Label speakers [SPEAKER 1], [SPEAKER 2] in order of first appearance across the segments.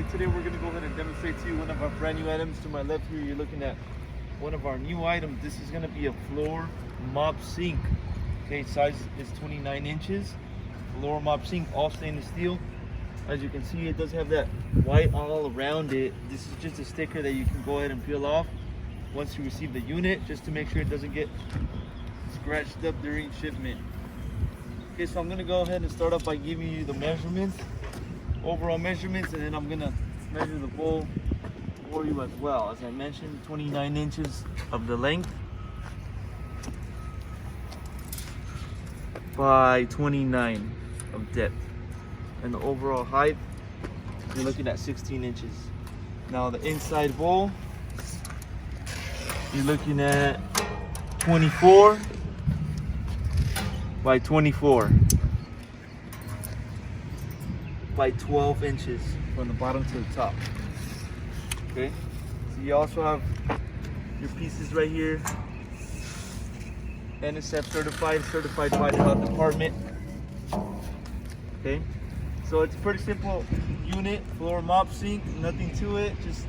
[SPEAKER 1] Okay, today we're going to go ahead and demonstrate to you one of our brand new items. To my left here, you're looking at one of our new items. This is going to be a floor mop sink. Okay, size is 29 inches. Floor mop sink, all stainless steel. As you can see, it does have that white all around it. This is just a sticker that you can go ahead and peel off once you receive the unit, just to make sure it doesn't get scratched up during shipment. Okay, so I'm going to go ahead and start off by giving you the measurements, overall measurements, and then I'm going to measure the bowl for you as well. As I mentioned, 29 inches of the length by 29 of depth, and the overall height, you're looking at 16 inches. Now the inside bowl, you're looking at 24 by 24 by 12 inches from the bottom to the top. Okay, so you also have your pieces right here, NSF certified by the health department. Okay, so it's a pretty simple unit, floor mop sink, nothing to it, just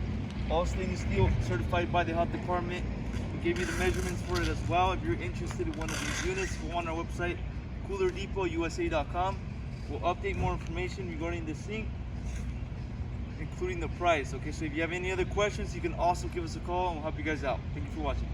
[SPEAKER 1] all stainless steel, certified by the health department. We gave you the measurements for it as well. If you're interested in one of these units, go on our website, coolerdepot.usa.com. We'll update more information regarding the sink, including the price. Okay, so if you have any other questions, you can also give us a call and we'll help you guys out. Thank you for watching.